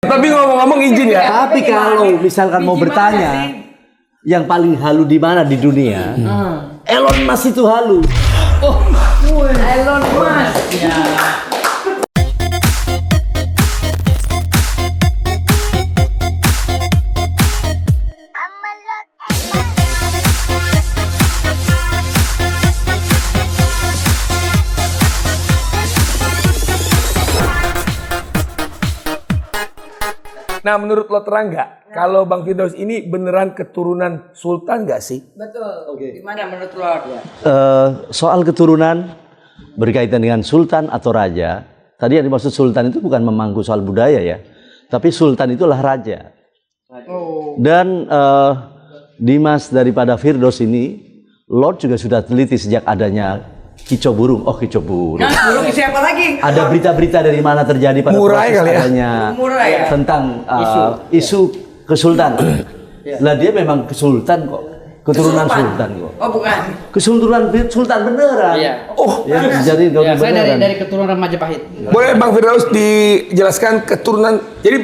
Tapi ngomong-ngomong izin ya. Tapi kalau misalkan mau bertanya, yang paling halu di mana di dunia? Elon Musk itu halu. Elon Musk. Ya. Nah, menurut lo terang nggak? Kalau Bang Firdaus ini beneran keturunan sultan nggak sih? Betul. Oke. Gimana menurut lo? Soal keturunan berkaitan dengan sultan atau raja. Tadi yang dimaksud sultan itu bukan memangku soal budaya ya, tapi sultan itulah raja. Dan Dimas daripada Firdaus ini, Lord juga sudah teliti sejak adanya kicau burung. Oh, kicau burung. Nah, burung siapa lagi? Ada berita-berita dari mana terjadi pada Murai proses kali ya? adanya Ya? tentang isu kesultanan. Lah dia memang kesultan kok, keturunan sultan kok. Oh, bukan. Kesultanan sultan beneran. Iya. Oh, Ya, jadi Ya, saya beneran. dari keturunan Majapahit. boleh Bang Firdaus dijelaskan keturunan? Jadi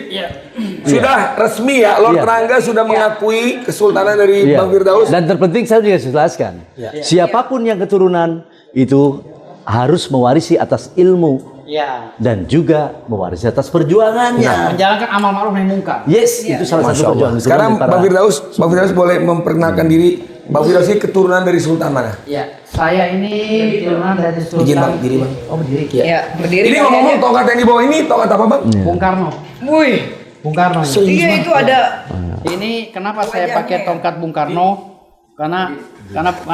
sudah resmi ya, Lord Iya. Rangga sudah mengakui kesultanan dari Iya. Bang Firdaus. Dan terpenting saya juga jelaskan, siapapun yang keturunan itu harus mewarisi atas ilmu Iya. dan juga mewarisi atas perjuangannya. Menjalankan amal ma'ruf nahi munkar. Yes, itu salah Masya satu Allah. perjuangan. Sekarang para- Bang Firdaus boleh memperkenalkan diri. Bang Firdaus ini keturunan dari sultan mana? Iya. Saya ini keturunan dari Sultan. Izin Bang, diri Bang. Oh, berdiri. Iya, berdiri. Ini ngomong tongkat yang di bawah ini tongkat apa Bang? Bung Karno. Wih. Bung Karno. Iya, itu ada. Ini kenapa saya pakai tongkat Bung Karno? Karena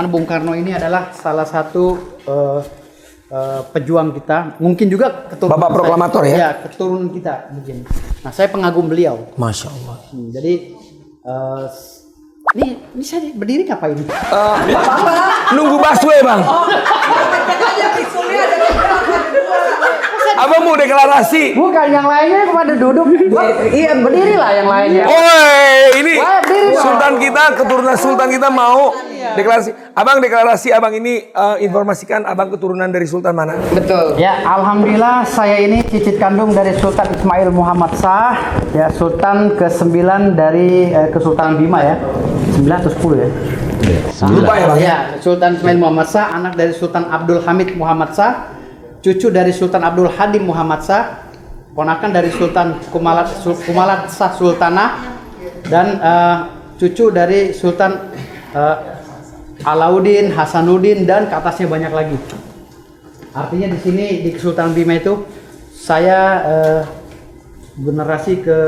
Bung Karno ini adalah salah satu pejuang kita. Mungkin juga keturunan. Bapak proklamator ya? Iya, keturunan kita mungkin. Nah, saya pengagum beliau. Masya Allah. Jadi ini saya berdiri ngapain? Nunggu busway Bang. Abang mau deklarasi. Bukan, yang lainnya kepada duduk. Iya, berdiri lah yang lainnya. Oi, ini Wah, berdiri dong. sultan kita, keturunan sultan kita mau deklarasi. Abang deklarasi, abang ini informasikan abang keturunan dari sultan mana? Betul. Ya, alhamdulillah saya ini cicit kandung dari Sultan Ismail Muhammad Shah, ya Sultan ke-9 dari Kesultanan Bima ya. 9 atau 10 ya? Lupa ya Bang? Ya, Sultan Ismail Muhammad Shah, anak dari Sultan Abdul Hamid Muhammad Shah, cucu dari Sultan Abdul Hadim Muhammad Shah, ponakan dari Sultan Kumalat Shah Sultanah, dan cucu dari Sultan Alauddin, Hasanuddin, dan ke atasnya banyak lagi. Artinya di sini di Kesultanan Bima itu saya generasi ke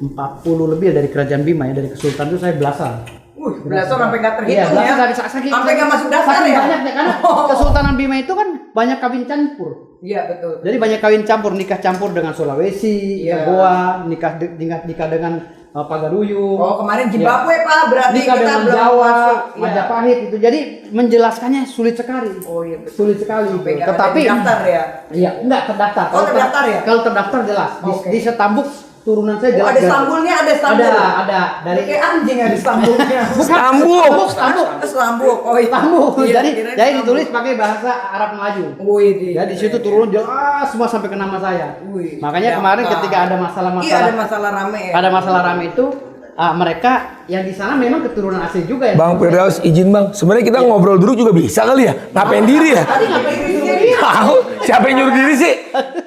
40 lebih dari kerajaan Bima ya, dari Kesultanan itu saya belasan. Belasan sampai nggak Iya, terhitung ya. saking Sampai nggak masuk daftar saking ya. banyaknya, karena Kesultanan Bima itu kan banyak kawin campur. Iya, betul. Jadi banyak kawin campur, nikah campur dengan Sulawesi, Iya. Goa, nikah dengan Pagaruyu. Oh, kemarin Zimbabwe Pak, berarti Nikah kita dengan belum Jawa, masuk. Iya. Majapahit itu. Jadi menjelaskannya sulit sekali. Oh iya, betul. Sulit sekali. Sampai nggak ada Tetapi daftar ya. iya, enggak terdaftar. Oh, terdaftar ya? Kalau terdaftar jelas. Oke. Di Setambuk turunan saya Oh, jelas. ada Stambulnya, ada Stambul. Ada dari Kayak anjing ada Stambulnya. Stambul. Stambuk. Oh iya. Stambuk. Iya, Jadi kirain ditulis pakai bahasa Arab Melayu. Wih, Ya di situ turun jelas semua sampai ke nama saya. Wih, Makanya daftar. kemarin ketika ada Iya, masalah-masalah, ada masalah rame ya. ada masalah rame itu, mereka yang di sana memang keturunan asli juga ya. Bang Firdaus izin Bang, sebenarnya kita ngobrol dulu juga bisa kali ya? Ngapain diri ya? Tadi ngapain diri? Tahu? Siapa yang nyuruh diri sih?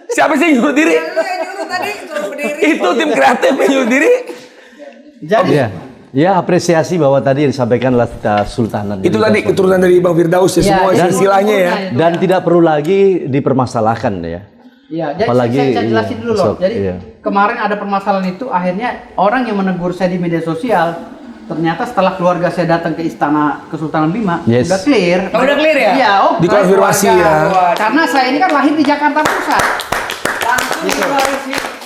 Siapa sih yang nyuruh diri? Lu yang nyuruh tadi suruh berdiri. Itu tim kreatif yang nyuruh diri. Jadi Iya. Ya, apresiasi bahwa tadi yang disampaikan adalah Sultanan. Itu tadi keturunan dari Bang Firdaus ya, Iya, semua dan istilahnya ya. Dan tidak perlu lagi dipermasalahkan ya. Iya, jadi Apalagi, saya jelasin dulu loh. sok, Jadi iya. kemarin ada permasalahan itu, akhirnya orang yang menegur saya di media sosial, ternyata setelah keluarga saya datang ke istana Kesultanan Bima, Yes. udah clear. Oh, udah clear ya? Iya, oh. Dikonfirmasi ya. Karena saya ini kan lahir di Jakarta Pusat. Gitu.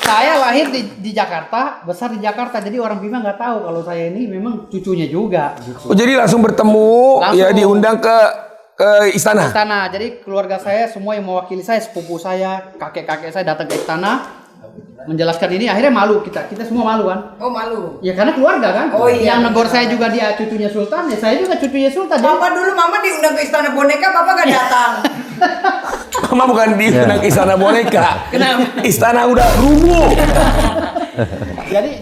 Saya lahir di Jakarta, besar di Jakarta, jadi orang Bima nggak tahu kalau saya ini memang cucunya juga. Gitu. Oh, jadi langsung bertemu Langsung. ya diundang ke istana. Istana, jadi keluarga saya semua yang mewakili saya, sepupu saya, kakek-kakek saya datang ke istana menjelaskan ini, akhirnya malu kita semua malu kan? Oh, malu. Ya karena keluarga kan. Oh, iya. Yang negor saya juga dia cucunya Sultan, ya saya juga cucunya Sultan. Jadi Papa dulu mama diundang ke istana boneka, papa gak datang. Mama bukan di istana boneka. Istana udah rubuh.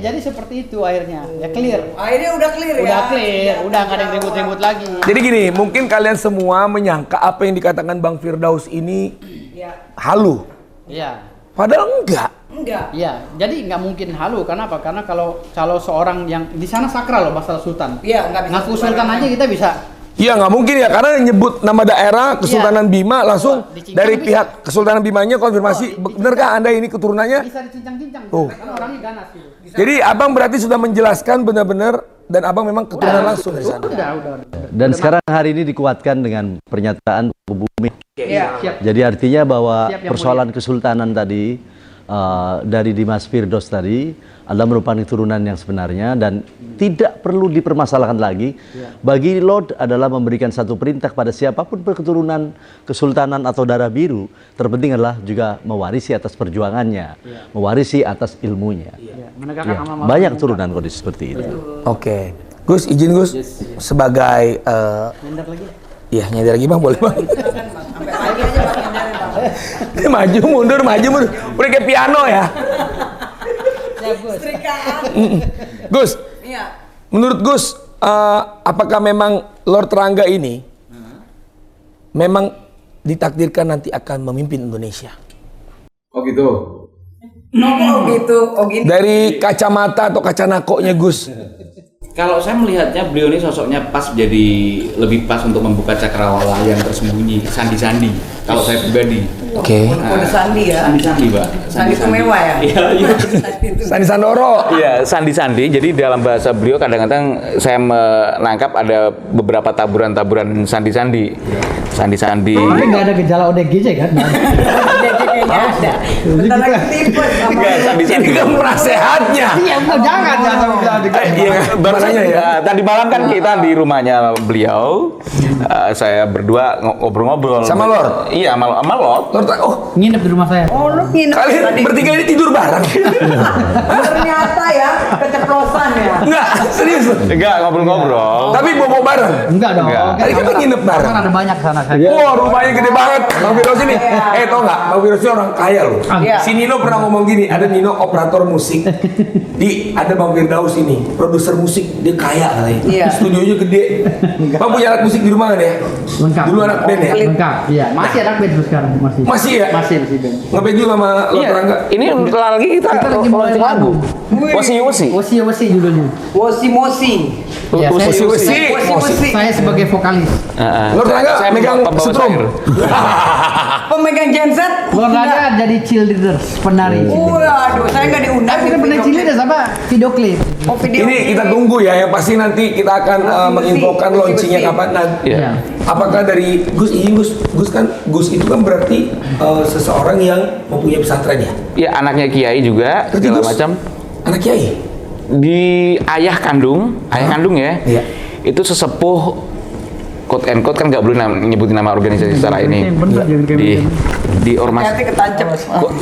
Jadi seperti itu akhirnya. Ya clear. Akhirnya udah clear ya. Udah clear, udah nggak ada yang ribut-ribut lagi. Jadi gini, mungkin kalian semua menyangka apa yang dikatakan Bang Firdaus ini halu. Iya. Padahal enggak. Enggak. Iya, jadi nggak mungkin halu. Kenapa? Karena kalau seorang yang di sana sakral loh masalah sultan. Iya, nggak bisa. Ngaku sultan aja kita bisa. Iya nggak mungkin ya, karena nyebut nama daerah Kesultanan Bima langsung Dicincang dari bisa. pihak Kesultanan Bimanya konfirmasi, benerkah Anda ini keturunannya? Bisa dicincang-cincang. Tuh. Karena orangnya ganas gitu. Jadi abang berarti sudah menjelaskan benar-benar dan abang memang keturunan langsung dari sana. Udah. Dan sekarang hari ini dikuatkan dengan pernyataan Bumi. Iya. Siap. Jadi artinya bahwa Siap, Yang persoalan kesultanan tadi dari Dimas Firdaus tadi adalah merupakan keturunan yang sebenarnya dan tidak perlu dipermasalahkan lagi. Bagi Lord adalah memberikan satu perintah pada siapapun berketurunan kesultanan atau darah biru, terpenting adalah juga mewarisi atas perjuangannya, mewarisi atas ilmunya. Menegakkan Ya, amanah. banyak keturunan kondisi seperti itu. Oke, Gus izin Gus sebagai Minder lagi. iya nyadar lagi bang boleh bang. Sampai pagi aja Bang nyandarin, Bang. Dia maju mundur, udah kayak piano ya. Setrikaan. Gus, Iya. menurut Gus, apakah memang Lord Rangga ini memang ditakdirkan nanti akan memimpin Indonesia? Oh gitu. Oh gitu. Oh gini. Dari kacamata atau kacanakoknya Gus? Kalau saya melihatnya beliau ini sosoknya pas jadi lebih pas untuk membuka cakrawala yang tersembunyi, sandi-sandi. Kalau saya pribadi. Oke. Kode sandi ya. Sandi-sandi, Pak. Sandi itu mewah ya. Iya, iya. Sandi itu. Sandi Sandoro. Iya, sandi-sandi. Jadi dalam bahasa beliau kadang-kadang saya menangkap ada beberapa taburan-taburan sandi-sandi. Sandi-sandi. Tapi nggak ada gejala ODGJ kan? Kayaknya ada. Bentar lagi tipes sama. Enggak, Ini sandi-sandi. kan penasehatnya. Iya, jangan sampai bilang ODGJ. Iya, Baru makanya ya. tadi malam kan kita di rumahnya beliau, saya berdua ngobrol-ngobrol. Sama Lord? Iya, sama Lord. Lord, oh Nginep di rumah saya. Oh lu nginep kalian tadi. bertiga ini tidur bareng? Ternyata ya keceplosan ya. Enggak, serius. Enggak, ngobrol-ngobrol. Tapi bobo bareng. Enggak dong. Enggak. Tadi kita nginep bareng. Kan ada banyak sana. Wah, rumahnya gede banget. Bang Firdaus ini, tau nggak? Bang Firdaus ini orang kaya loh. Iya. Si Nino pernah ngomong gini, ada Nino operator musik. Ada Bang Firdaus ini, produser musik, dia kaya katanya. Iya. Studionya gede. Bang punya alat musik di rumah kan ya? Lengkap. Dulu anak band ya? Lengkap. Iya, masih ada band terus sekarang masih. Masih ya? Masih band. Ngeband juga sama Lord Rangga. Ini bentar lagi kita lagi mulai launching lagu. Wasi-wasi. Wosi judulnya. Wosi-mosi. Iya, saya- Wesi-wesi. Wosi-wesi. Saya sebagai vokalis. Lord Rangga Saya megang pembawa setrum. syair. Pemegang genset. Olahraga jadi cheerleaders, penari. Waduh, saya nggak diundang. Bukan penari cheerleaders apa? Video klip. Oh video. Ini kita tunggu ya, yang pasti nanti kita akan menginfokan Wesi-wesi. launchingnya kapan. Nah, Iya. apakah dari Gus, Gus itu kan berarti seseorang yang mempunyai pesantren ya? Ya anaknya Kiai juga Berarti segala Gus macam. anak kiai. Di ayah kandung ya. Iya. Itu sesepuh quote and quote kan nggak boleh nyebutin nama organisasi secara ini. Di ormas Nanti ketancap.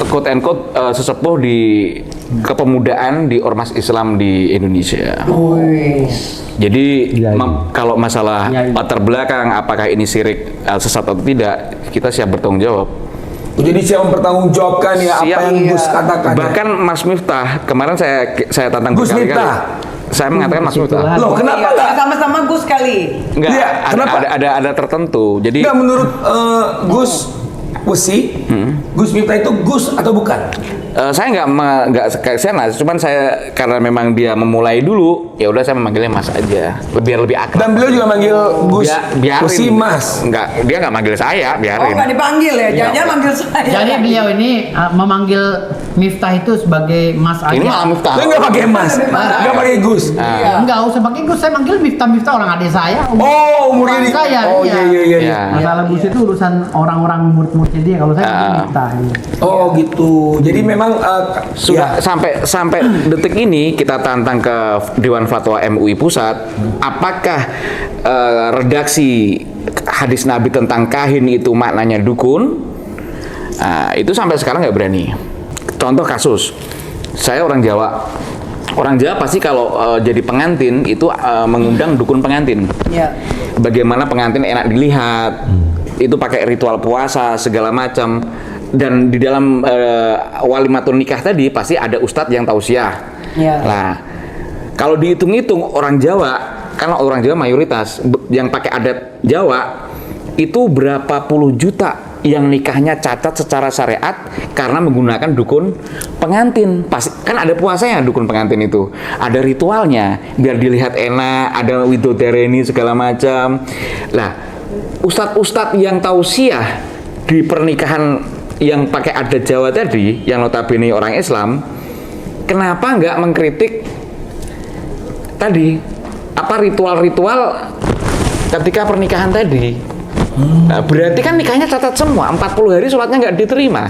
quote and quote sesepuh di kepemudaan di ormas Islam di Indonesia. Jadi kalau masalah latar belakang apakah ini syirik sesat atau tidak, kita siap bertanggung jawab. Jadi siap mempertanggungjawabkan ya apa yang Gus katakan. Bahkan Mas Miftah kemarin saya tantang Gus berkali-kali. Miftah. Saya mengatakan Mas Miftah. Loh, kenapa enggak? Sama-sama Gus kali. Enggak, Iya, kenapa? ada tertentu. Jadi Enggak menurut Gus Wesi, Gus Miftah itu Gus atau bukan? saya nggak kayak sana, cuman saya karena memang dia memulai dulu, ya udah saya memanggilnya Mas aja, biar lebih akrab. Dan beliau juga manggil Gus Biarin. Wesi Mas. Enggak, dia nggak manggil saya, Oh biarin. nggak dipanggil ya? Jangan manggil saya. Jadi beliau ini memanggil Miftah itu sebagai Mas aja. Ini malah Miftah. Dia nggak pakai Mas, nggak pakai Gus. Enggak usah pakai Gus, saya manggil Miftah orang adik saya. Oh, umurnya di. Saya, Oh iya iya iya. Iya. Masalah Gus itu urusan orang-orang murid-muridnya dia. Kalau saya manggil Miftah. Iya. Oh gitu. Jadi memang Sudah ya. sampai detik ini kita tantang ke Dewan Fatwa MUI Pusat, apakah redaksi hadis Nabi tentang kahin itu maknanya dukun? Itu sampai sekarang nggak berani. Contoh kasus, saya orang Jawa. Orang Jawa pasti kalau jadi pengantin itu mengundang dukun pengantin. Iya. Bagaimana pengantin enak dilihat, itu pakai ritual puasa segala macam, dan di dalam walimatun nikah tadi pasti ada ustadz yang tausiah. Ya. Nah, kalau dihitung-hitung orang Jawa, karena orang Jawa mayoritas yang pakai adat Jawa itu berapa puluh juta yang nikahnya cacat secara syariat karena menggunakan dukun pengantin. Kan ada puasanya dukun pengantin itu, ada ritualnya biar dilihat enak, ada widodareni segala macam. Lah, ustadz-ustadz yang tausiah di pernikahan yang pakai adat Jawa tadi, yang notabene orang Islam, kenapa nggak mengkritik tadi apa ritual-ritual ketika pernikahan tadi? Nah, berarti kan nikahnya cacat semua, 40 hari sholatnya nggak diterima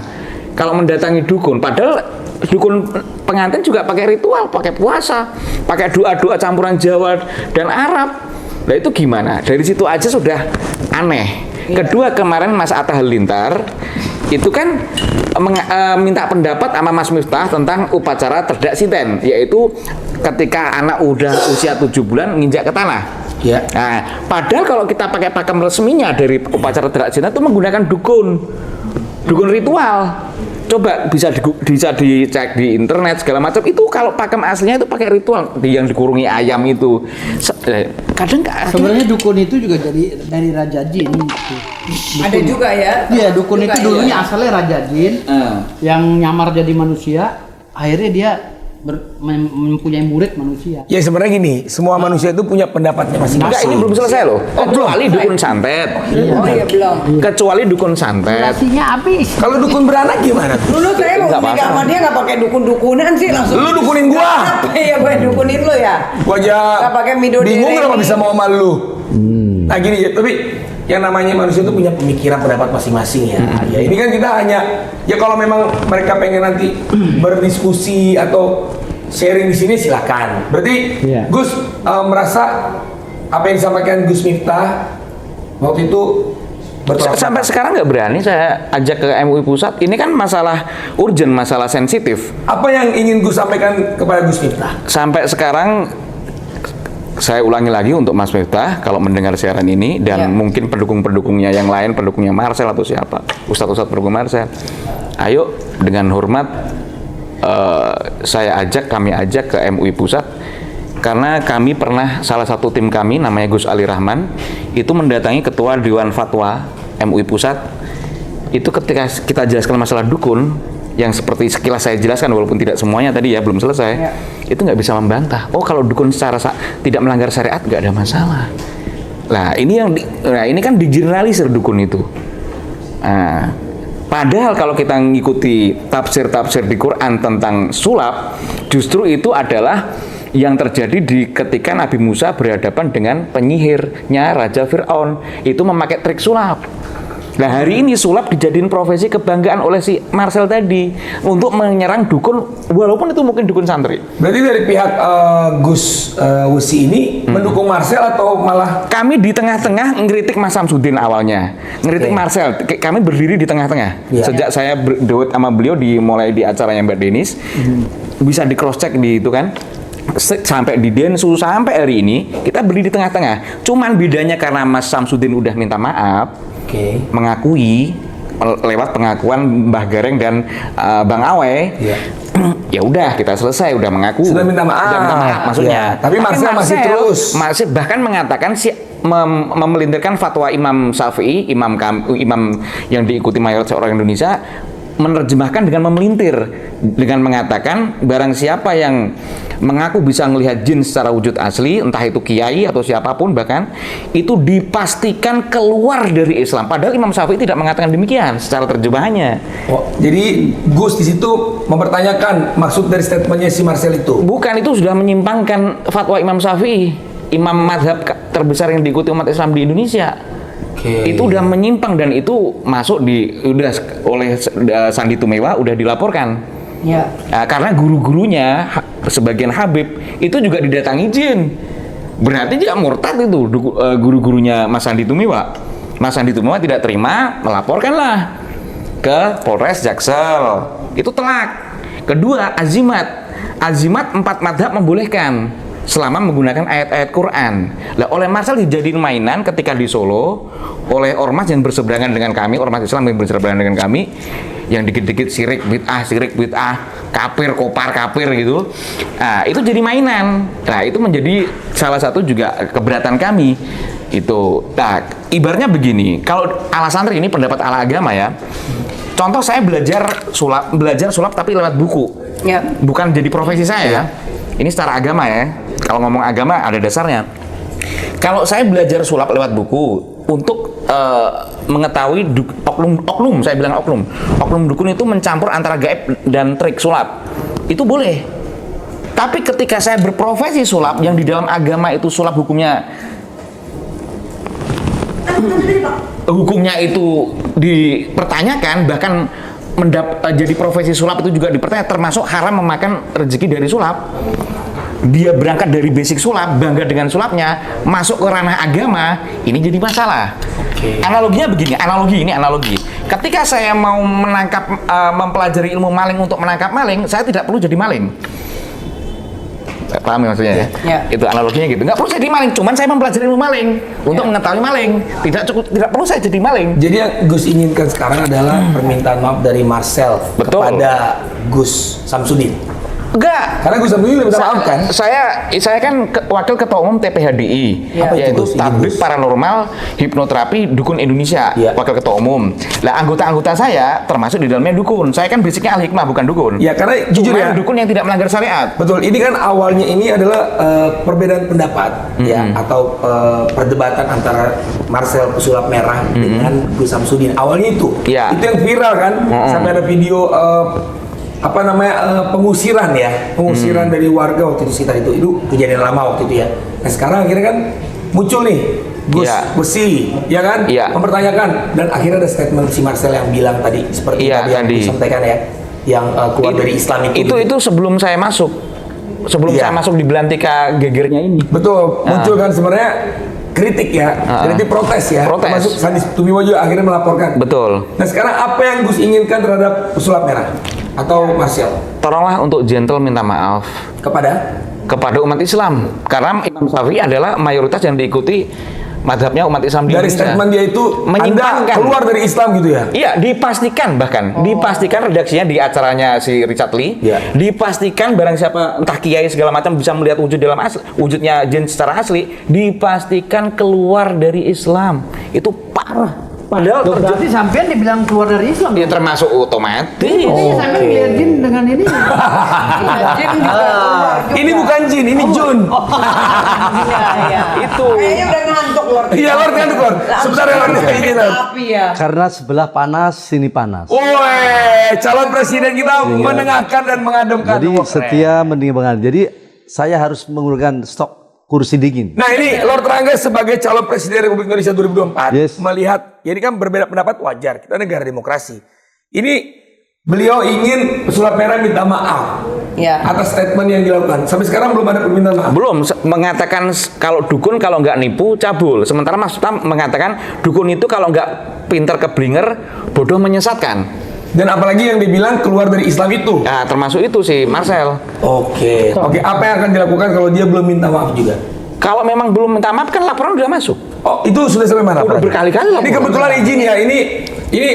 kalau mendatangi dukun. Padahal dukun pengantin juga pakai ritual, pakai puasa, pakai doa-doa campuran Jawa dan Arab. Nah itu gimana? Dari situ aja sudah aneh. Kedua, kemarin Mas Atta Halilintar itu kan minta pendapat sama Mas Miftah tentang upacara terdak sinten, yaitu ketika anak udah usia 7 bulan nginjak ke tanah. Ya. Nah, padahal kalau kita pakai pakem resminya dari upacara terdak sinten itu menggunakan dukun ritual. Coba bisa dicek di internet segala macam, itu kalau pakem aslinya itu pakai ritual yang dikurungi ayam itu. Kadang Sebenarnya dukun itu juga dari Raja Jin gitu. Ada juga ya? Iya, dukun Juga itu dulunya ya? asalnya Raja Jin yang nyamar jadi manusia, akhirnya dia mempunyai murid manusia. Ya sebenarnya gini, semua manusia itu punya pendapatnya enggak, masing-masing. ini belum selesai loh. Kecuali dukun santet. Oh iya belum. Kecuali dukun santet. Durasinya habis. Kalau dukun beranak gimana? Dulu saya mau Nggak nikah apa-apa. sama dia nggak pakai dukun-dukunan sih, langsung. Lu dukunin gua. Iya, gue dukunin lo ya. Gua aja Nggak pakai midodare bingung kenapa ini. bisa mau sama lu. Nah gini ya, tapi yang namanya manusia itu punya pemikiran pendapat masing-masing ya. Ya ini kan kita hanya, ya kalau memang mereka pengen nanti berdiskusi atau sharing di sini silakan. Berarti Iya. Gus merasa apa yang disampaikan Gus Miftah waktu itu bertolak Sampai belakang. sekarang nggak berani saya ajak ke MUI Pusat. Ini kan masalah urgent, masalah sensitif. Apa yang ingin Gus sampaikan kepada Gus Miftah? Sampai sekarang saya ulangi lagi untuk Mas Miftah kalau mendengar siaran ini dan Ya. mungkin pendukung-pendukungnya yang lain, pendukungnya Marcel atau siapa, ustadz-ustadz pendukung Marcel, ayo dengan hormat kami ajak ke MUI Pusat, karena kami pernah, salah satu tim kami namanya Gus Ali Rahman itu mendatangi ketua Dewan Fatwa MUI Pusat. Itu ketika kita jelaskan masalah dukun yang seperti sekilas saya jelaskan walaupun tidak semuanya tadi ya belum selesai, itu nggak bisa membantah. Oh kalau dukun secara tidak melanggar syariat nggak ada masalah. Nah ini ini kan digeneralisir dukun itu. Nah, padahal kalau kita ngikuti tafsir-tafsir di Quran tentang sulap, justru itu adalah yang terjadi ketika Nabi Musa berhadapan dengan penyihirnya Raja Fir'aun. Itu memakai trik sulap. Nah hari ini sulap dijadiin profesi kebanggaan oleh si Marcel tadi untuk menyerang dukun, walaupun itu mungkin dukun santri. Berarti dari pihak Gus Wusi ini mendukung Marcel atau malah Kami di tengah-tengah ngeritik Mas Samsudin awalnya, ngeritik Oke. Marcel. Kami berdiri di tengah-tengah. Iya. Sejak saya berduet sama beliau mulai di acaranya Mbak Denis, bisa di cross check di itu kan. Sampai di Densu sampai hari ini kita berdiri di tengah-tengah. Cuman bedanya karena Mas Samsudin udah minta maaf, mengakui lewat pengakuan Mbah Gareng dan Bang Awe. Iya. Ya udah kita selesai, udah mengaku. Sudah minta maaf. Sudah minta maaf maksudnya. Iya. Tapi Marcel masih terus. Masih bahkan mengatakan memelintirkan fatwa Imam Syafi'i, imam yang diikuti mayoritas orang Indonesia, menerjemahkan dengan memelintir, dengan mengatakan barang siapa yang mengaku bisa melihat jin secara wujud asli, entah itu kiai atau siapapun bahkan, itu dipastikan keluar dari Islam. Padahal Imam Syafi'i tidak mengatakan demikian secara terjemahannya. Oh, jadi Gus di situ mempertanyakan maksud dari statementnya si Marcel itu. Bukan, itu sudah menyimpangkan fatwa Imam Syafi'i, imam madhab terbesar yang diikuti umat Islam di Indonesia. Itu udah menyimpang dan itu masuk oleh Sandi Tumewa udah dilaporkan. Ya. Nah, karena guru-gurunya sebagian Habib itu juga didatangi jin. Berarti dia murtad itu guru-gurunya Mas Sandi Tumewa. Mas Sandi Tumewa tidak terima, melaporkanlah ke Polres Jaksel. Itu telak. Kedua, azimat 4 madhab membolehkan. selama menggunakan ayat-ayat Quran. Lah oleh Marcel dijadiin mainan ketika di Solo oleh ormas yang berseberangan dengan kami, ormas Islam yang berseberangan dengan kami, yang dikit-dikit sirik bid'ah, kafir, kopar, kafir gitu. Nah, itu jadi mainan. Nah, itu menjadi salah satu juga keberatan kami. Itu. Nah, ibaratnya begini, kalau ala santri ini pendapat ala agama ya. Contoh saya belajar sulap tapi lewat buku. Ya. Bukan jadi profesi saya. Ini secara agama ya. Kalau ngomong agama ada dasarnya. Kalau saya belajar sulap lewat buku untuk mengetahui oknum, saya bilang oknum dukun itu mencampur antara gaib dan trik sulap, itu boleh. Tapi ketika saya berprofesi sulap yang di dalam agama itu sulap hukumnya itu dipertanyakan, bahkan jadi profesi sulap itu juga dipertanyakan, termasuk haram memakan rezeki dari sulap. Dia berangkat dari basic sulap, bangga dengan sulapnya, masuk ke ranah agama, ini jadi masalah. Analoginya begini, analogi. Ketika saya mau mempelajari ilmu maling untuk menangkap maling, saya tidak perlu jadi maling. Paham ya maksudnya ya? Ya. Itu analoginya gitu. Nggak perlu saya jadi maling, cuman saya mempelajari ilmu maling untuk mengetahui maling. Tidak perlu saya jadi maling. Jadi yang Gus inginkan sekarang adalah permintaan maaf dari Marcel kepada Gus Samsudin. Enggak. Karena Gus Samsudin minta maaf kan? Saya kan wakil ketua umum TPHDI, yaitu Tablik Paranormal Hipnoterapi Dukun Indonesia, wakil ketua umum. Lah anggota-anggota saya termasuk di dalamnya dukun. Saya kan basicnya al-hikmah bukan dukun. Ya karena jujur ya, dukun yang tidak melanggar syariat. Betul. Ini kan awalnya ini adalah perbedaan pendapat ya, atau perdebatan antara Marcel pesulap merah dengan Gus Samsudin. Awalnya itu yang viral kan, sampai ada video pengusiran dari warga waktu itu sekitar itu kejadian lama waktu itu ya. Nah sekarang akhirnya kan muncul nih Gus Besi ya kan, mempertanyakan, dan akhirnya ada statement si Marcel yang bilang tadi seperti tadi yang disampaikan ya, yang keluar dari Islam itu sebelum saya masuk, saya masuk di Belantika gegernya ini. Betul, muncul kan sebenarnya kritik ya, kritik protes ya, termasuk Sandi Tumiwa juga akhirnya melaporkan. Betul. Nah sekarang apa yang Gus inginkan terhadap pesulap merah atau Marcel? Tolonglah untuk gentle minta maaf kepada umat Islam, karena Imam Syafi'i adalah mayoritas yang diikuti madhabnya umat Islam di Indonesia. Dari statement dia itu Anda keluar dari Islam gitu ya? Iya, dipastikan dipastikan redaksinya di acaranya si Richard Lee, dipastikan barang siapa entah kiai segala macam bisa melihat wujudnya jin secara asli, dipastikan keluar dari Islam. Itu parah. Padahal berarti sampean dibilang keluar dari Islam. Ya termasuk otomatis. Ini sampean lihat jin dengan ini. Jin juga. Ini bukan jin, ini Jun. Itu. Kayaknya udah ngantuk Lord. Iya, Lord ngantuk Lord. Sebentar ya Lord. Tapi ya. Karena sebelah panas, sini panas. Woi, calon presiden kita mendengarkan dan mengademkan. Jadi setia mendengar. Jadi saya harus menggunakan stok kursi dingin. Nah ini Lord Rangga sebagai calon presiden Republik Indonesia 2024 melihat, ya ini kan berbeda pendapat wajar, kita negara demokrasi. Ini beliau ingin pesulap merah minta maaf atas statement yang dilakukan. Sampai sekarang belum ada permintaan maaf. Belum, mengatakan kalau dukun kalau nggak nipu cabul. Sementara Mas Sultan mengatakan dukun itu kalau nggak pinter keblinger, bodoh menyesatkan. Dan apalagi yang dibilang keluar dari Islam itu. Nah, termasuk itu si Marcel. Oke. Apa yang akan dilakukan kalau dia belum minta maaf juga? Kalau memang belum minta maaf kan laporan udah masuk. Oh, itu sudah sampai mana? Udah berkali-kali. Ini kebetulan izin ya. Ini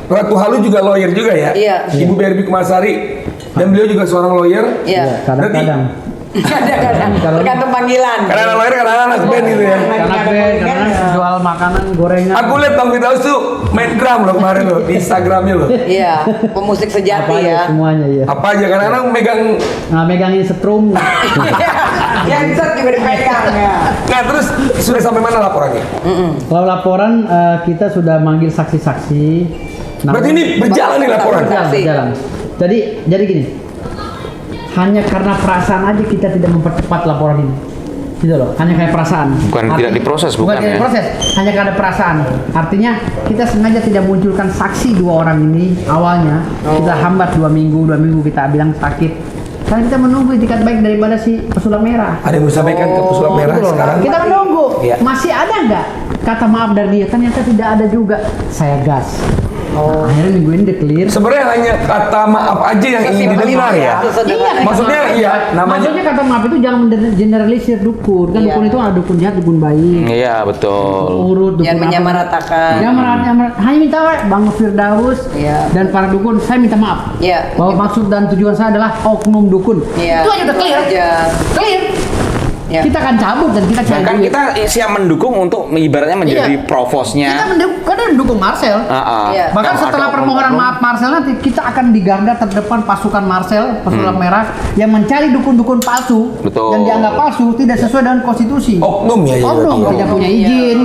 Ratu Halu juga lawyer juga ya. Iya. Ibu Berbi Kumarsari, dan beliau juga seorang lawyer. Iya. Kadang-kadang. Kadang-kadang. Tergantung panggilan. Kadang-kadang lawyer, kadang-kadang anak band gitu ya. Karena kadang jual makanan gorengan. Aku lihat Bang Firdaus tuh main drum loh kemarin loh di Instagramnya loh. Iya, pemusik sejati ya. Semuanya ya. Apa aja kadang-kadang megang. Megangin setrum. Yang set juga dipegang ya. Nah terus sudah sampai mana laporannya? Kalau laporan kita sudah manggil saksi-saksi. Berarti ini berjalan nih laporan. Berjalan. Jadi gini. Hanya karena perasaan aja kita tidak mempercepat laporan ini. Gitu loh, hanya kayak perasaan. Tidak diproses, bukan tidak ya? diproses, hanya karena perasaan. Artinya kita sengaja tidak munculkan saksi dua orang ini awalnya. Kita hambat 2 minggu kita bilang sakit. Karena kita menunggu itikat baik daripada si pesulap merah. Ada yang mau sampaikan ke pesulap merah sekarang? Kita menunggu. Iya. Masih ada nggak kata maaf dari dia? Ternyata tidak ada juga. Saya gas. Akhirnya minggu ini udah clear. Sebenarnya hanya kata maaf aja yang ingin didengar ya. Iya, Maksudnya iya namanya. Maksudnya kata maaf itu jangan generalisir dukun. Kan dukun itu ada dukun jahat, dukun baik. Iya, betul. Urut, dukun Yang apa. menyamaratakan. Hanya minta Bang Firdaus dan para dukun, saya minta maaf. Iya. Bahwa maksud dan tujuan saya adalah oknum dukun. Iya. Itu aja udah clear. Clear. Ya. Kita akan cabut dan kita cari Bahkan duit. kita siap mendukung untuk ibaratnya menjadi Iya. provosnya. Kita mendukung Marcel. Iya. Bahkan Kalau setelah ada permohonan oknum-oknum, maaf Marcel nanti kita akan di garda terdepan pasukan Marcel, pasukan merah yang mencari dukun-dukun palsu Betul. yang dianggap palsu tidak sesuai dengan konstitusi. Oknum ya. Oknum tidak punya izin,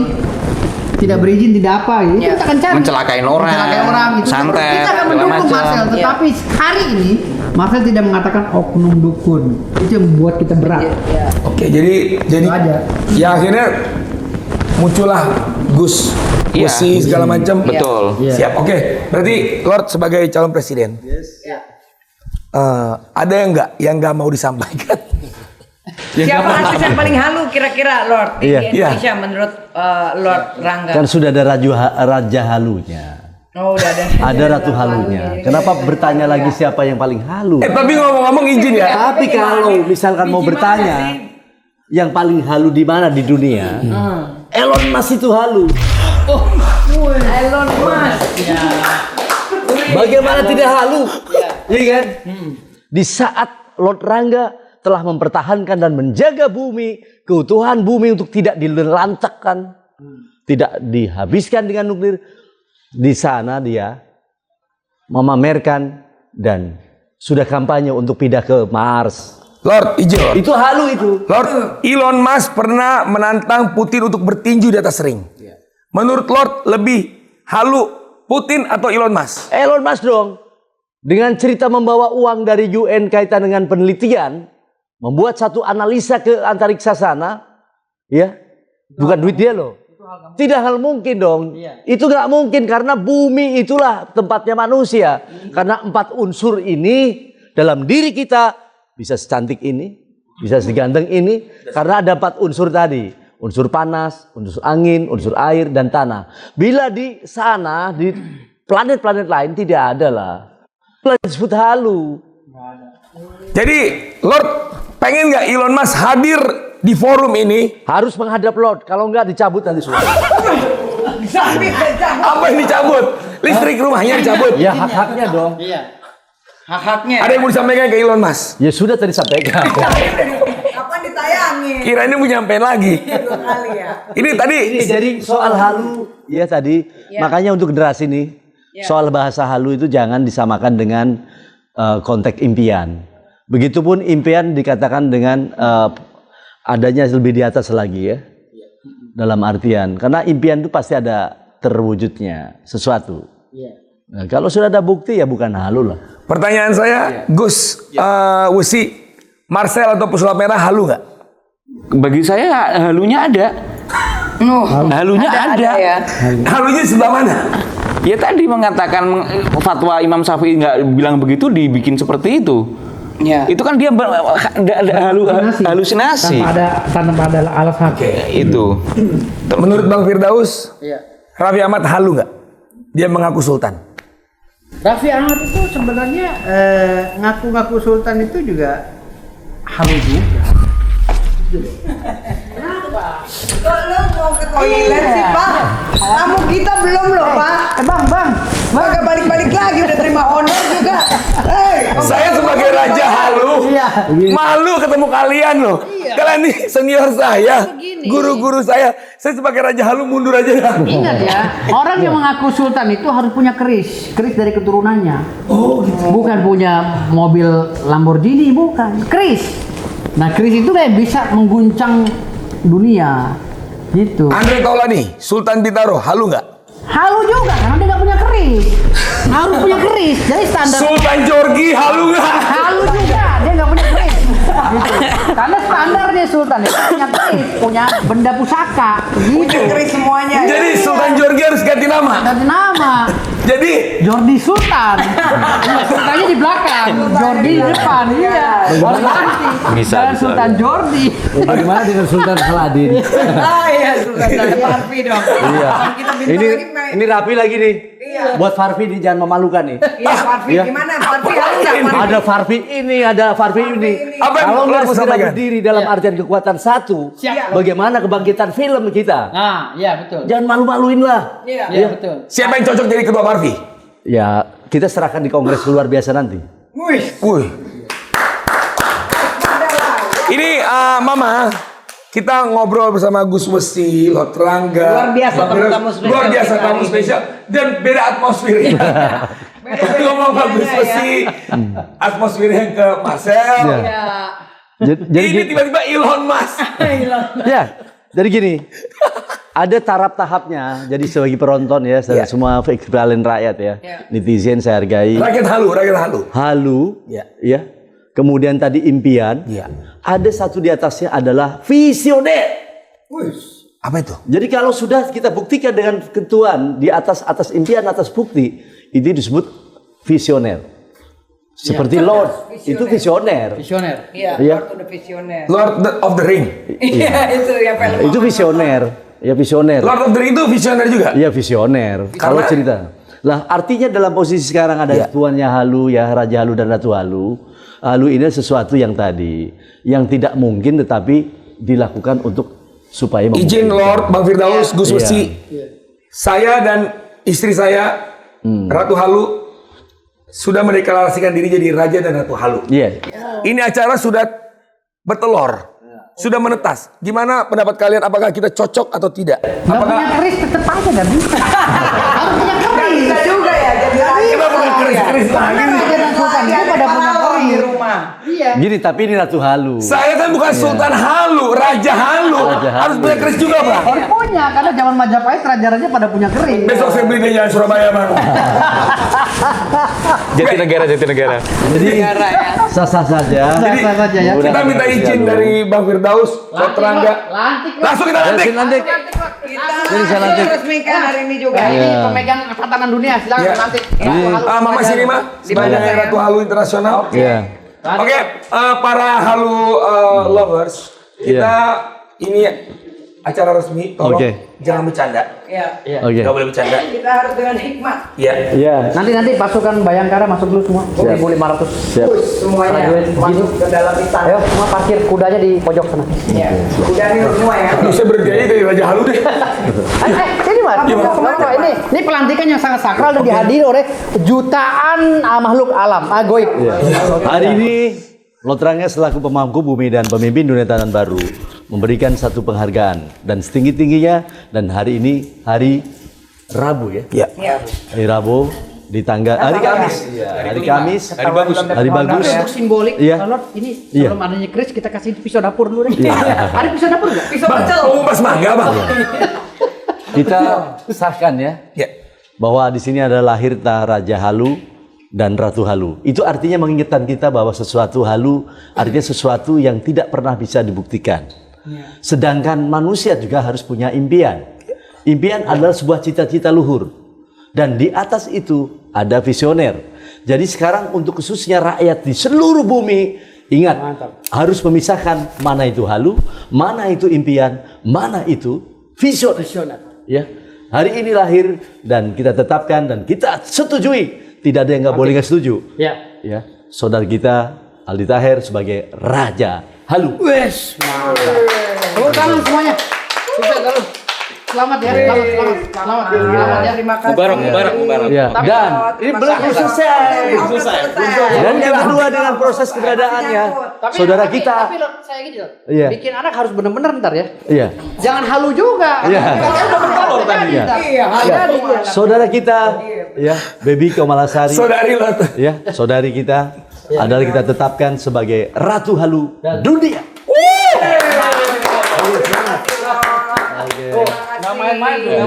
tidak berizin, tidak apa. Itu Iya. kita akan cari. Mencelakai orang, Itu santet, kita akan segala mendukung macam. Marcel. Tetapi hari ini Marcel tidak mengatakan oknum dukun. Itu yang membuat kita berat. Iya. Oke, jadi aja. ya akhirnya muncullah Gus, Iya. Gusi segala macam. Betul. Iya. Siap. Oke, berarti Lord sebagai calon presiden. Ada yang nggak mau disampaikan? Siapa artis yang paling halu kira-kira Lord di Iya. Indonesia menurut Lord Rangga? Kan sudah ada raja halunya. Oh, udah ada. Ada ratu halunya. Kenapa bertanya lagi siapa yang paling halu? Tapi ngomong-ngomong izin ya. Tapi kalau misalkan mau bertanya, yang paling halu di mana di dunia? Elon Musk itu halu. Elon Musk. Bagaimana tidak halu? Iya kan? Di saat Lord Rangga telah mempertahankan dan menjaga bumi, keutuhan bumi untuk tidak dilantakkan, tidak dihabiskan dengan nuklir, di sana dia memamerkan dan sudah kampanye untuk pindah ke Mars. Lord, izin Lord. Itu halu itu. Lord, Elon Musk pernah menantang Putin untuk bertinju di atas ring. Menurut Lord, lebih halu Putin atau Elon Musk? Elon Musk dong. Dengan cerita membawa uang dari UN kaitan dengan penelitian, membuat satu analisa ke antariksa sana, ya, bukan duit dia loh. Tidak hal mungkin dong. Itu nggak mungkin karena bumi itulah tempatnya manusia. Karena 4 unsur ini dalam diri kita bisa secantik ini, bisa seganteng ini, karena ada 4 unsur tadi. Unsur panas, unsur angin, unsur air, dan tanah. Bila di sana, di planet-planet lain tidak ada lah. Planet disebut halu. Jadi, Lord, pengen nggak Elon Musk hadir di forum ini? Harus menghadap Lord, kalau enggak dicabut nanti semua. Apa yang dicabut? Listrik rumahnya dicabut. Ya hak-haknya dong. Hak-haknya. Ada yang mau disampaikan ke Elon Musk? Ya sudah tadi sampaikan. Kapan ditayangin? Kira ini mau nyampein lagi. 2 kali ya. Ini tadi Jadi soal halu, ya tadi, makanya untuk generasi ini, soal bahasa halu itu jangan disamakan dengan konteks impian. Begitupun impian dikatakan dengan adanya lebih di atas lagi ya. Dalam artian, karena impian itu pasti ada terwujudnya sesuatu. Nah, kalau sudah ada bukti ya bukan halu lah. pertanyaan saya, Gus, Wusi, Marcel atau Pesulap Merah halu nggak? Bagi saya halunya ada. Halunya ada. ya. Halunya sebelah mana? Ya tadi mengatakan fatwa Imam Syafi'i nggak bilang begitu dibikin seperti itu. Ya. Itu kan dia halusinasi. Tanpa ada alas hak. Itu. Menurut Bang Firdaus, Raffi Ahmad halu nggak? Dia mengaku sultan. Raffi Ahmad itu sebenarnya ngaku-ngaku sultan itu juga halu juga. Kok lu mau ke toilet sih, Pak? Tamu kita belum loh, Pak. Bang. Kagak balik-balik lagi udah terima honor juga. Hei, Saya sebagai raja halu, malu ketemu kalian loh. Kalian ini senior saya, guru-guru saya. Saya sebagai raja halu mundur aja dah. Ingat ya, orang yang mengaku sultan itu harus punya keris dari keturunannya. Oh, gitu. Bukan punya mobil Lamborghini, bukan. Keris. Nah, keris itu kayak bisa mengguncang dunia. Gitu. Andre Taulani, Sultan Bintaro, halu nggak? Halu juga karena dia nggak punya keris. Harus punya keris. Jadi standar Sultan Jorgi, halu nggak? halu juga, dia nggak punya keris. Gitu. Karena standarnya sultan itu punya keris, punya benda pusaka. Gitu. keris semuanya. Jadi Sultan Jorgi harus ganti nama. Ganti nama. Jadi Jordi Sultan. Sultannya di belakang, Jordi di depan. Iya. Harus ganti. Bisa, Dan bisa. Sultan Jordi. Bagaimana dengan Sultan Saladin? Ah iya, Sultan Harfi dong. Iya. Kalau kita bintang lagi, Ini rapi lagi nih. Buat Farfi ini jangan memalukan nih. Iya, Farfi Iya. gimana? Farfi harus nggak, Farfi? Ada Farfi ini, ada Farfi ini. Apa yang Kalau lo nggak mau segera sampaikan? berdiri dalam artian kekuatan satu, Siap. bagaimana kebangkitan film kita? Nah, iya betul. Jangan malu-maluin lah. Iya. Iya betul. Siapa yang cocok jadi ketua Farfi? Ya, kita serahkan di kongres luar biasa nanti. Wih. Wih. Ini Mama, kita ngobrol bersama Gus Wesi, Lot Rangga. Luar biasa, Bang Firdaus. tamu spesial Luar biasa kita tamu hari ini. spesial dan beda atmosfernya. Ngomong sama Gus Wesi, atmosfernya ke Marcel. Iya. Jadi Ini tiba-tiba Elon Musk. ya, jadi gini. Ada taraf tahapnya. Jadi sebagai penonton ya, semua ekvivalen rakyat ya. Netizen saya hargai. Rakyat halu. Halu, ya. Kemudian tadi impian. Ada satu di atasnya adalah visioner. Apa itu? Jadi kalau sudah kita buktikan dengan ketentuan di atas impian, atas bukti, itu disebut visioner. Seperti Lord, itu visioner. Visioner. Iya, Iya. Lord of the Visioner. Lord of the Ring. Iya, itu yang film. Itu visioner. Ya visioner. Lord of the Ring itu visioner juga. Iya visioner. Kalau cerita. Lah artinya dalam posisi sekarang ada tuannya Halu ya, Raja Halu dan Ratu Halu. Halu ini sesuatu yang tadi yang tidak mungkin tetapi dilakukan untuk supaya Izin memungkinkan. Lord, Bang Firdaus, Gus Wesi. Saya dan istri saya, Ratu Halu, sudah mendeklarasikan diri jadi Raja dan Ratu Halu. Iya. Ini acara sudah bertelur, sudah menetas. Gimana pendapat kalian? Apakah kita cocok atau tidak? Nggak punya keris tetap aja nggak bisa. Harus punya Nggak keris. bisa juga ya jadi lagi. Kita bukan keris-keris lagi nih. Raja dan Sultan itu pada punya keris di rumah. Iya. Gini tapi ini Ratu Halu. Saya kan bukan Sultan Halu, Raja Halu. Raja Halu. Harus punya keris juga, Bang. Harus punya karena zaman Majapahit raja-raja pada punya keris. Besok saya beli di Jalan Surabaya, Bang. Jatinegara. Jadi sah-sah saja. Sah-sah saja ya. Kita minta izin dari Bang Firdaus, Lord Rangga. Lantik. Langsung kita lantik. Lantik. Jadi saya lantik. Kita resmikan hari ini juga. Ini pemegang tatanan dunia silakan Iya. lantik. Mama sini, Ma. Sebagai Ratu Halu Internasional. Iya. Oke, para Halu lovers, kita ini acara resmi. Tolong Oke. jangan bercanda. Iya. Oke. Nggak boleh bercanda. Kita harus dengan hikmat. Iya. Iya. Nanti pasukan Bayangkara masuk dulu semua. 1.500. Siap. Semuanya masuk ke dalam istana. Ayo semua parkir kudanya di pojok sana. Iya. Udah nih semua ya. Aduh, saya bergaya dari Raja Halu deh. Ini mas, ini pelantikan yang sangat sakral dan dihadiri oleh jutaan makhluk alam, goib. Hari ini Lord Rangga selaku pemangku bumi dan pemimpin dunia tatanan baru memberikan satu penghargaan dan setinggi-tingginya, dan hari ini hari Rabu ya. Iya. Hari Rabu di tanggal hari Kamis. Iya, hari Kamis. Hari bagus. Hari bagus. Untuk simbolik, Iya. Lord, ini Iya. sebelum adanya keris kita kasih pisau dapur dulu deh. Iya. Ada pisau dapur nggak? Pisau Bang, pecel. mau pas mangga, Bang. Kita sahkan ya Ya. bahwa di sini ada lahir Raja Halu dan Ratu Halu. Itu artinya mengingatkan kita bahwa sesuatu halu artinya sesuatu yang tidak pernah bisa dibuktikan. Sedangkan manusia juga harus punya impian. Impian adalah sebuah cita-cita luhur. Dan di atas itu ada visioner. Jadi sekarang untuk khususnya rakyat di seluruh bumi, ingat, harus memisahkan mana itu halu, mana itu impian, mana itu visioner. Ya. Hari ini lahir dan kita tetapkan dan kita setujui. Tidak ada yang nggak boleh nggak setuju. Ya. Ya, saudara kita Aldi Taher sebagai Raja Halu. Wes, tepuk tangan semuanya. Sukses lalu. Selamat ya, selamat ya. Terima kasih. Mubarak. Ya. Dan ini belum selesai. Selesai. Dan yang kedua dengan proses keberadaannya, saudara kita. Tapi Lord, saya gini loh. Iya. Bikin anak harus benar-benar ntar ya. Iya. Jangan halu juga. Iya. Kita udah berkolor tadi. Iya, ada Saudara kita, ya, Baby Komalasari. Saudari Lot. Ya, saudari kita adalah kita tetapkan sebagai Ratu Halu dunia. Nggak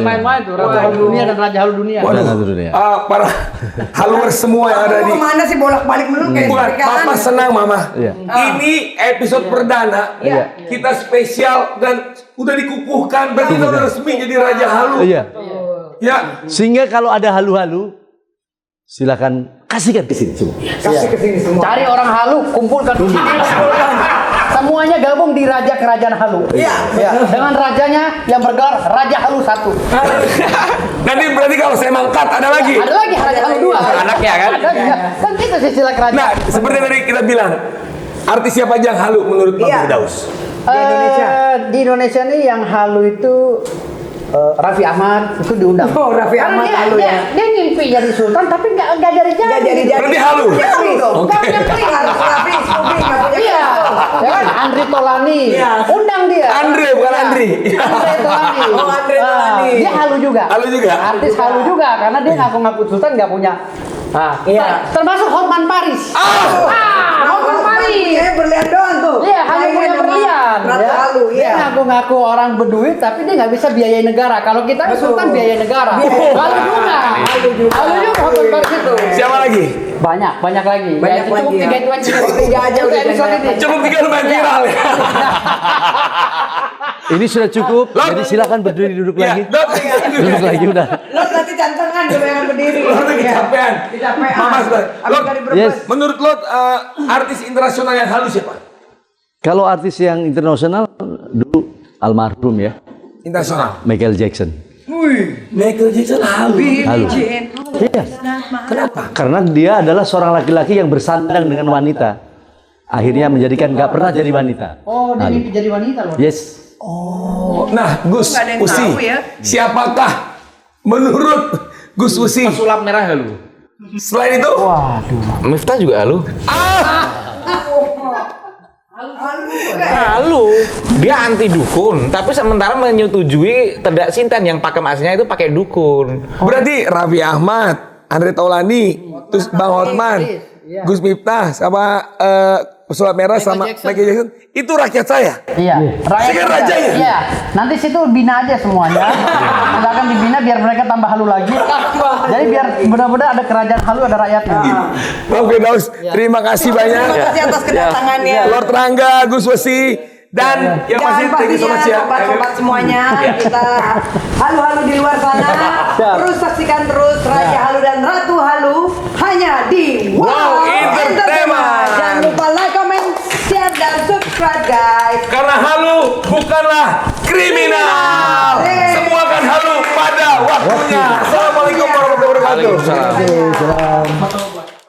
main-main tuh. Ratu Halu dunia dan Raja Halu dunia. Dan Ratu dunia. Para Haluvers semua yang ada di Kemana sih bolak-balik melulu kayak Bukan, pernikahan? Papa senang Mama. Iya. Ini episode perdana. Iya. Kita spesial dan udah dikukuhkan. Berarti kita udah resmi jadi Raja Halu. Iya. Ya. Sehingga kalau ada halu-halu, silakan kasihkan ke sini semua. Kasih ke sini semua. Cari orang halu, kumpulkan di sini. Semuanya gabung di Raja Kerajaan Halu. Iya. Ya, dengan rajanya yang bergelar Raja Halu 1. Nanti berarti kalau saya mangkat ada lagi. Ada lagi Raja Halu 2. Anaknya kan? Ada juga. Kan itu silsilah kerajaan. Nah, seperti tadi kita bilang, artis siapa aja yang halu menurut Bang Iya. Firdaus? Di Indonesia. Di Indonesia nih yang halu itu Raffi Ahmad itu diundang. Oh, Raffi Karena Ahmad halu ya. Dia ngimpi jadi sultan tapi nggak jadi. Nggak jadi. Berarti halu? Oke. Oke. Harus Raffi, Scooby, nggak punya Iya, ya kan Andri Tolani, Iya. undang dia. Andre, bukan Andri. Andre Tolani. Oh, Andre Tolani. Dia halu juga. Halu juga? Artis halu juga karena dia ngaku-ngaku sultan nggak punya. Iya. Termasuk Hotman Paris. Hotman Paris. Berlian doang tuh. Iya, hanya punya berlian. Ratu Ya. halu, Dia iya. ngaku-ngaku orang berduit, tapi dia nggak bisa biayai negara. Kalau kita kan Betul. sultan biayai negara. Biayai Halu juga. Halu juga Hotman Paris itu. Siapa lagi? Banyak lagi. Banyak Cukup lagi ya. 3 itu aja. Cukup 3 aja Untuk udah episode banyak. ini. Cukup 3 lumayan viral ya. Ini sudah cukup. Jadi silakan berdiri duduk Ya, lagi. Dot. Duduk lagi udah. Lo nanti jantangan coba yang berdiri. Lo udah kecapean. Kecapean. Mama sudah. Abis Lo, dari berbes. Yes. menurut lo artis internasional yang halu siapa? Kalau artis yang internasional dulu almarhum ya, Internasional. Michael Jackson. Michael Jackson halu. Halu. Iya. Kenapa? Karena dia adalah seorang laki-laki yang bersandang dengan wanita. Akhirnya menjadikan nggak pernah jadi wanita. Oh, dia Halu. mimpi jadi wanita loh. Yes. Oh, nah Gus Nggak ada yang Usi, tahu ya. siapakah menurut Gus Usi? Sulap merah halu. Selain itu, Miftah juga halu. Halu. Dia anti dukun, tapi sementara menyetujui Tedak Sinten yang pakem aslinya itu pakai dukun. berarti Raffi Ahmad, Andre Taulani, terus Bang Hotman, Iya. Gus Miftah, sama Pesulap Merah, sama Jackson. Michael Jackson. Itu rakyat saya. Iya, rakyat Saya kan juga. rajanya. Iya, nanti situ bina aja semuanya. Silakan dibina biar mereka tambah halu lagi. Jadi biar benar-benar ada kerajaan halu, ada rakyatnya. Bang Firdaus, terima kasih banyak. Terima kasih atas kedatangannya. Lord Rangga, Gus Wesi, dan yang pasti Dan thank you so much ya. sobat-sobat semuanya, kita halu-halu di luar sana. Terus saksikan terus Raja Halu dan Ratu Halu hanya di Wow Entertainment. Jangan lupa like, comment, share, dan subscribe guys. Karena halu bukanlah kriminal. Semua kan halu pada waktunya. Assalamualaikum warahmatullahi wabarakatuh. Waalaikumsalam. Oke, salam.